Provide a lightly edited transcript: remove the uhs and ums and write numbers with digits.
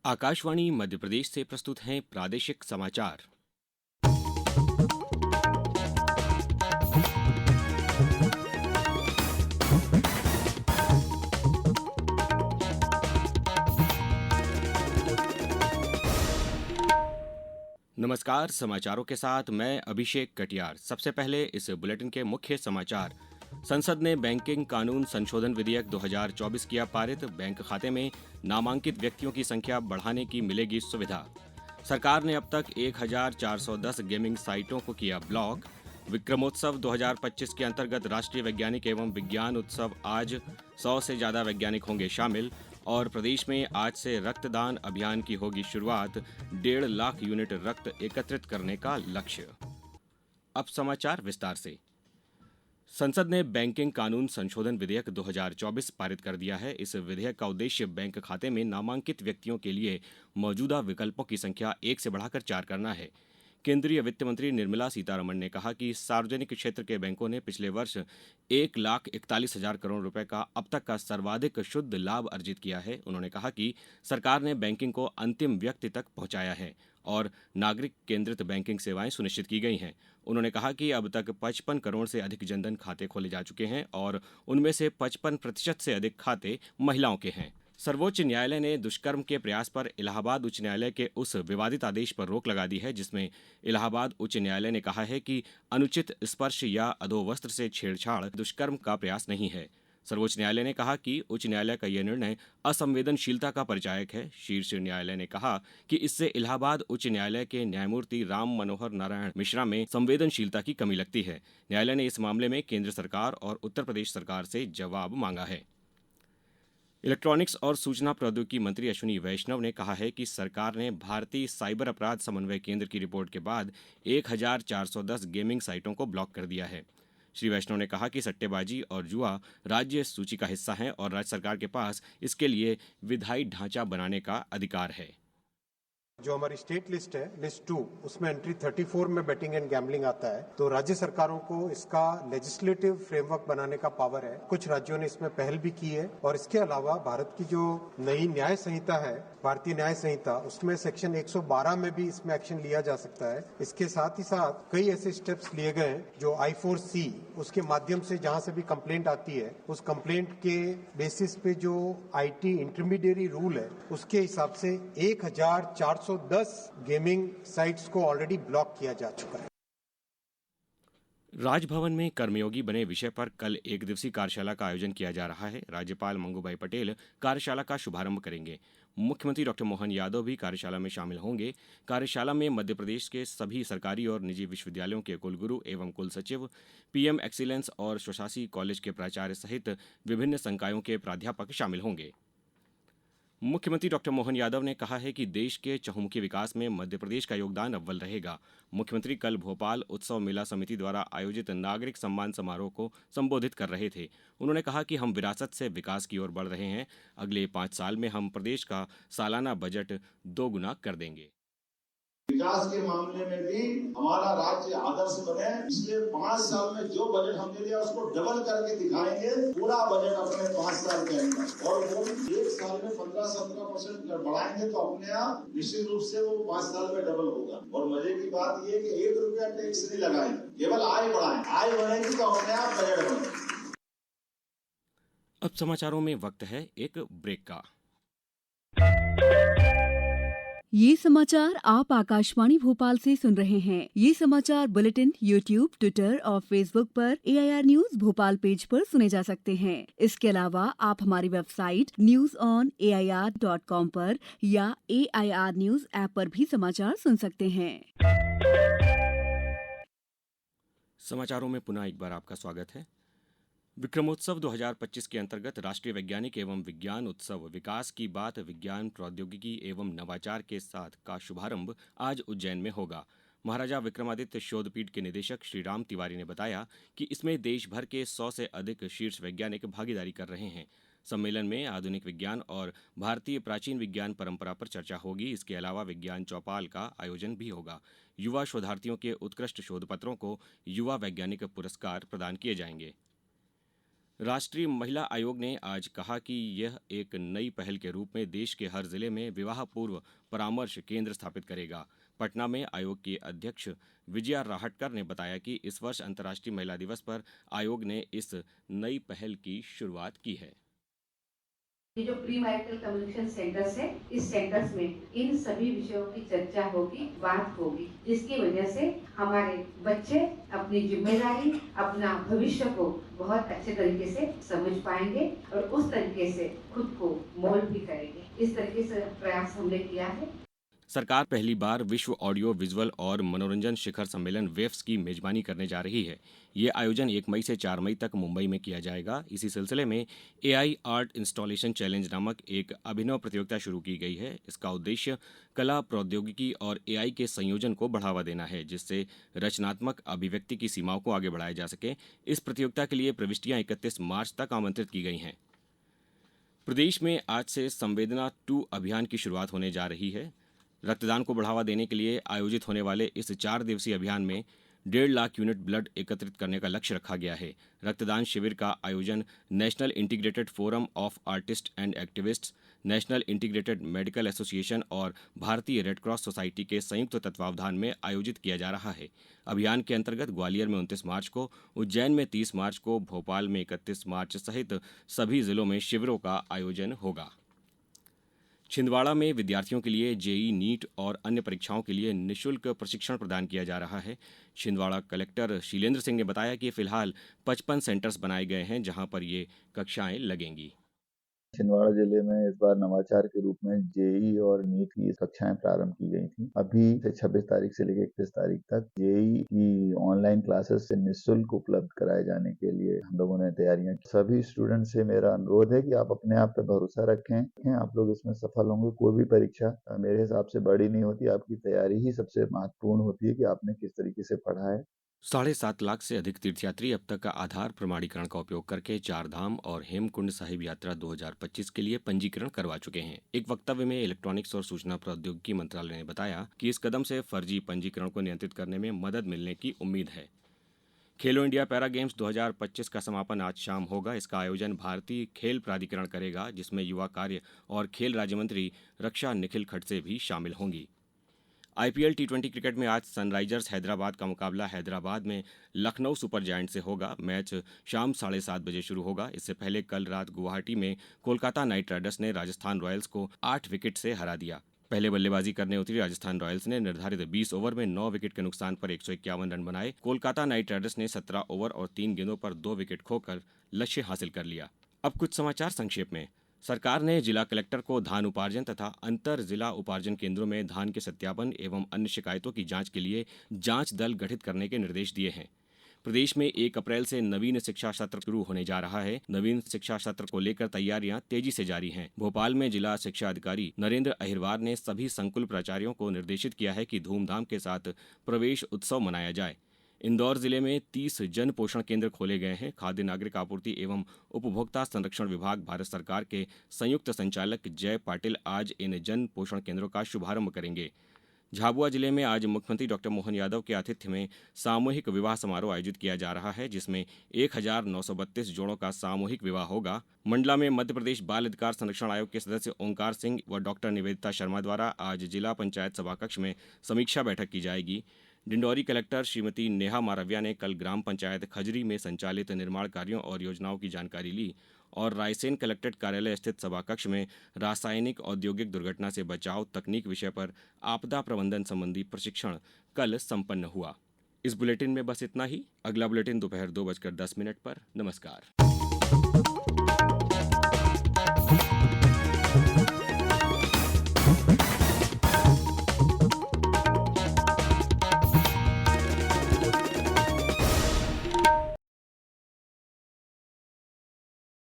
आकाशवाणी मध्य प्रदेश से प्रस्तुत हैं प्रादेशिक समाचार। नमस्कार, समाचारों के साथ मैं अभिषेक कटियार। सबसे पहले इस बुलेटिन के मुख्य समाचार। संसद ने बैंकिंग कानून संशोधन विधेयक 2024 किया पारित। बैंक खाते में नामांकित व्यक्तियों की संख्या बढ़ाने की मिलेगी सुविधा। सरकार ने अब तक 1410 गेमिंग साइटों को किया ब्लॉक। विक्रमोत्सव 2025 के अंतर्गत राष्ट्रीय वैज्ञानिक एवं विज्ञान उत्सव आज 100 से ज्यादा वैज्ञानिक होंगे शामिल। और प्रदेश में आज से रक्तदान अभियान की होगी शुरुआत। 1.5 लाख यूनिट रक्त एकत्रित करने का लक्ष्य। अब समाचार विस्तार से। संसद ने बैंकिंग कानून संशोधन विधेयक 2024 पारित कर दिया है। इस विधेयक का उद्देश्य बैंक खाते में नामांकित व्यक्तियों के लिए मौजूदा विकल्पों की संख्या 1 से बढ़ाकर 4 करना है। केंद्रीय वित्त मंत्री निर्मला सीतारमण ने कहा कि सार्वजनिक क्षेत्र के बैंकों ने पिछले वर्ष 1,41,000 करोड़ रुपए का अब तक का सर्वाधिक शुद्ध लाभ अर्जित किया है। उन्होंने कहा कि सरकार ने बैंकिंग को अंतिम व्यक्ति तक पहुंचाया है और नागरिक केंद्रित बैंकिंग सेवाएं सुनिश्चित की गई हैं। उन्होंने कहा कि अब तक 55 करोड़ से अधिक जनधन खाते खोले जा चुके हैं और उनमें से 55% से अधिक खाते महिलाओं के हैं। सर्वोच्च न्यायालय ने दुष्कर्म के प्रयास पर इलाहाबाद उच्च न्यायालय के उस विवादित आदेश पर रोक लगा दी है जिसमें इलाहाबाद उच्च न्यायालय ने कहा है कि अनुचित स्पर्श या अधोवस्त्र से छेड़छाड़ दुष्कर्म का प्रयास नहीं है। सर्वोच्च न्यायालय ने कहा कि उच्च न्यायालय का यह निर्णय असंवेदनशीलता का परिचायक है। शीर्ष न्यायालय ने कहा कि इससे इलाहाबाद उच्च न्यायालय के न्यायमूर्ति राम मनोहर नारायण मिश्रा में संवेदनशीलता की कमी लगती है। न्यायालय ने इस मामले में केंद्र सरकार और उत्तर प्रदेश सरकार से जवाब मांगा है। इलेक्ट्रॉनिक्स और सूचना प्रौद्योगिकी मंत्री अश्विनी वैष्णव ने कहा है कि सरकार ने भारतीय साइबर अपराध समन्वय केंद्र की रिपोर्ट के बाद 1410 गेमिंग साइटों को ब्लॉक कर दिया है। श्री वैष्णव ने कहा कि सट्टेबाजी और जुआ राज्य सूची का हिस्सा है और राज्य सरकार के पास इसके लिए विधायी ढांचा बनाने का अधिकार है। जो हमारी स्टेट लिस्ट है, लिस्ट 2, उसमें एंट्री 34 में बेटिंग एंड गैम्बलिंग आता है। तो राज्य सरकारों को इसका लेजिस्लेटिव फ्रेमवर्क बनाने का पावर है। कुछ राज्यों ने इसमें पहल भी की है और इसके अलावा भारत की जो नई न्याय संहिता है, भारतीय न्याय संहिता, उसमें सेक्शन 112 में भी इसमें एक्शन लिया जा सकता है। इसके साथ ही साथ कई ऐसे स्टेप्स लिए गए हैं जो I4C, उसके माध्यम से जहां से भी कंप्लेंट आती है उस कंप्लेंट के बेसिस पे जो IT इंटरमीडिएरी रूल है उसके हिसाब से 1410 गेमिंग साइट्स को ऑलरेडी ब्लॉक किया जा चुका है। राजभवन में कर्मयोगी बने विषय पर कल एक दिवसीय कार्यशाला का आयोजन किया जा रहा है। राज्यपाल मंगूभाई पटेल कार्यशाला का शुभारंभ करेंगे। मुख्यमंत्री डॉक्टर मोहन यादव भी कार्यशाला में शामिल होंगे। कार्यशाला में मध्य प्रदेश के सभी सरकारी और निजी विश्वविद्यालयों के कुलगुरु एवं कुलसचिव, PM एक्सीलेंस और स्वशासी कॉलेज के प्राचार्य सहित विभिन्न संकायों के प्राध्यापक शामिल होंगे। मुख्यमंत्री डॉक्टर मोहन यादव ने कहा है कि देश के चहुमुखी विकास में मध्य प्रदेश का योगदान अव्वल रहेगा। मुख्यमंत्री कल भोपाल उत्सव मेला समिति द्वारा आयोजित नागरिक सम्मान समारोह को संबोधित कर रहे थे। उन्होंने कहा कि हम विरासत से विकास की ओर बढ़ रहे हैं। अगले 5 साल में हम प्रदेश का सालाना बजट 2 गुना कर देंगे। विकास के मामले में भी हमारा राज्य आदर्श बने, इसलिए 5 साल में जो बजट हमने लिया उसको डबल करके दिखाएंगे। पूरा बजट अपने 5 साल के अंदर, और वो 1 साल में 15-17% बढ़ाएंगे तो अपने आप निश्चित रूप से वो 5 साल में डबल होगा। और मजे की बात ये कि 1 रुपया टैक्स नहीं लगाएंगे, केवल आय बढ़ाएं। आय बढ़ेगी तो अपने आप बजट बढ़ेगा। अब समाचारों में वक्त है एक ब्रेक का। ये समाचार आप आकाशवाणी भोपाल से सुन रहे हैं। ये समाचार बुलेटिन YouTube, ट्विटर और फेसबुक पर AIR न्यूज भोपाल पेज पर सुने जा सकते हैं। इसके अलावा आप हमारी वेबसाइट newsonair.com पर या AIR न्यूज ऐप पर भी समाचार सुन सकते हैं। समाचारों में पुनः एक बार आपका स्वागत है। विक्रमोत्सव 2025 के अंतर्गत राष्ट्रीय वैज्ञानिक एवं विज्ञान उत्सव विकास की बात विज्ञान प्रौद्योगिकी एवं नवाचार के साथ का शुभारंभ आज उज्जैन में होगा। महाराजा विक्रमादित्य शोधपीठ के निदेशक श्री राम तिवारी ने बताया कि इसमें देश भर के 100 से अधिक शीर्ष वैज्ञानिक भागीदारी कर रहे हैं। सम्मेलन में आधुनिक विज्ञान और भारतीय प्राचीन विज्ञान परंपरा पर चर्चा होगी। इसके अलावा विज्ञान चौपाल का आयोजन भी होगा। युवा शोधार्थियों के उत्कृष्ट शोध पत्रों को युवा वैज्ञानिक पुरस्कार प्रदान किए जाएंगे। राष्ट्रीय महिला आयोग ने आज कहा कि यह एक नई पहल के रूप में देश के हर जिले में विवाह पूर्व परामर्श केंद्र स्थापित करेगा। पटना में आयोग की अध्यक्ष विजया राहटकर ने बताया कि इस वर्ष अंतर्राष्ट्रीय महिला दिवस पर आयोग ने इस नई पहल की शुरुआत की है। ये जो प्री मैरिटल कम्युनिकेशन सेंटर्स है, इस सेंटर्स में इन सभी विषयों की चर्चा होगी, बात होगी, जिसकी वजह से हमारे बच्चे अपनी जिम्मेदारी, अपना भविष्य को बहुत अच्छे तरीके से समझ पाएंगे और उस तरीके से खुद को मोल्ड भी करेंगे। इस तरीके से प्रयास हमने किया है। सरकार पहली बार विश्व ऑडियो विजुअल और मनोरंजन शिखर सम्मेलन वेफ्स की मेजबानी करने जा रही है। ये आयोजन 1 मई से 4 मई तक मुंबई में किया जाएगा। इसी सिलसिले में एआई आर्ट इंस्टॉलेशन चैलेंज नामक एक अभिनव प्रतियोगिता शुरू की गई है। इसका उद्देश्य कला, प्रौद्योगिकी और एआई के संयोजन को बढ़ावा देना है, जिससे रचनात्मक अभिव्यक्ति की सीमाओं को आगे बढ़ाया जा सके। इस प्रतियोगिता के लिए प्रविष्टियां 31 मार्च तक आमंत्रित की गई हैं। प्रदेश में आज से संवेदना 2 अभियान की शुरुआत होने जा रही है। रक्तदान को बढ़ावा देने के लिए आयोजित होने वाले इस 4 दिवसीय अभियान में 1.5 लाख यूनिट ब्लड एकत्रित करने का लक्ष्य रखा गया है। रक्तदान शिविर का आयोजन national integrated forum of artist and activists, national integrated medical association और भारतीय रेड क्रॉस सोसाइटी के संयुक्त तत्वावधान में आयोजित किया जा रहा है। अभियान के अंतर्गत ग्वालियर में 29 मार्च को, उज्जैन में 30 मार्च को, भोपाल में 31 मार्च सहित सभी जिलों में शिविरों का आयोजन होगा। छिंदवाड़ा में विद्यार्थियों के लिए जेई, नीट और अन्य परीक्षाओं के लिए निःशुल्क प्रशिक्षण प्रदान किया जा रहा है। छिंदवाड़ा कलेक्टर शीलेंद्र सिंह ने बताया कि फिलहाल 55 सेंटर्स बनाए गए हैं, जहां पर ये कक्षाएं लगेंगी। छिंदवाड़ा जिले में इस बार नवाचार के रूप में जेई और नीट की कक्षाएं प्रारंभ की गई थी। अभी से 26 तारीख से लेकर 31 तारीख तक जेई की ऑनलाइन क्लासेस से निःशुल्क उपलब्ध कराए जाने के लिए हम लोगों ने तैयारियां की। सभी स्टूडेंट से मेरा अनुरोध है कि आप अपने आप पे भरोसा रखें। आप लोग इसमें सफल होंगे। कोई भी परीक्षा मेरे हिसाब से बड़ी नहीं होती, आपकी तैयारी ही सबसे महत्वपूर्ण होती है कि आपने किस तरीके से पढ़ा है। 7.5 लाख से अधिक तीर्थयात्री अब तक आधार प्रमाणीकरण का उपयोग करके चारधाम और हेमकुंड साहिब यात्रा 2025 के लिए पंजीकरण करवा चुके हैं। एक वक्तव्य में इलेक्ट्रॉनिक्स और सूचना प्रौद्योगिकी मंत्रालय ने बताया कि इस कदम से फर्जी पंजीकरण को नियंत्रित करने में मदद मिलने की उम्मीद है। खेलो इंडिया पैरा गेम्स 2025 का समापन आज शाम होगा। इसका आयोजन भारतीय खेल प्राधिकरण करेगा, जिसमें युवा कार्य और खेल राज्य मंत्री रक्षा निखिल खड़से भी शामिल होंगी। आईपीएल टी20 क्रिकेट में आज सनराइजर्स हैदराबाद का मुकाबला हैदराबाद में लखनऊ सुपर जायंट से होगा। मैच शाम 7:30 बजे शुरू होगा। इससे पहले कल रात गुवाहाटी में कोलकाता नाइट राइडर्स ने राजस्थान रॉयल्स को 8 विकेट से हरा दिया। पहले बल्लेबाजी करने उतरी राजस्थान रॉयल्स ने निर्धारित 20 ओवर में 9 विकेट के नुकसान पर 151 रन बनाए। कोलकाता नाइट राइडर्स ने 17 ओवर और 3 गेंदों पर 2 विकेट खोकर लक्ष्य हासिल कर लिया। अब कुछ समाचार संक्षेप में। सरकार ने जिला कलेक्टर को धान उपार्जन तथा अंतर जिला उपार्जन केंद्रों में धान के सत्यापन एवं अन्य शिकायतों की जांच के लिए जांच दल गठित करने के निर्देश दिए हैं। प्रदेश में 1 अप्रैल से नवीन शिक्षा सत्र शुरू होने जा रहा है। नवीन शिक्षा सत्र को लेकर तैयारियां तेजी से जारी हैं। भोपाल में जिला शिक्षा अधिकारी नरेंद्र अहिरवार ने सभी संकुल प्राचार्यों को निर्देशित किया है कि धूमधाम के साथ प्रवेश उत्सव मनाया जाए। इंदौर जिले में 30 जन पोषण केंद्र खोले गए हैं। खाद्य नागरिक आपूर्ति एवं उपभोक्ता संरक्षण विभाग भारत सरकार के संयुक्त संचालक जय पाटिल आज इन जन पोषण केंद्रों का शुभारंभ करेंगे। झाबुआ जिले में आज मुख्यमंत्री डॉक्टर मोहन यादव के आतिथ्य में सामूहिक विवाह समारोह आयोजित किया जा रहा है, जिसमें 1932 जोड़ों का सामूहिक विवाह होगा। मंडला में मध्य प्रदेश बाल अधिकार संरक्षण आयोग के सदस्य ओंकार सिंह व डॉक्टर निवेदिता शर्मा द्वारा आज जिला पंचायत सभाकक्ष में समीक्षा बैठक की जाएगी। डिंडौरी कलेक्टर श्रीमती नेहा मारव्या ने कल ग्राम पंचायत खजरी में संचालित निर्माण कार्यों और योजनाओं की जानकारी ली और रायसेन कलेक्ट्रेट कार्यालय स्थित सभाकक्ष में रासायनिक औद्योगिक दुर्घटना से बचाव तकनीक विषय पर आपदा प्रबंधन संबंधी प्रशिक्षण कल संपन्न हुआ। इस बुलेटिन में बस इतना ही। अगला बुलेटिन दोपहर 2:10 पर। नमस्कार।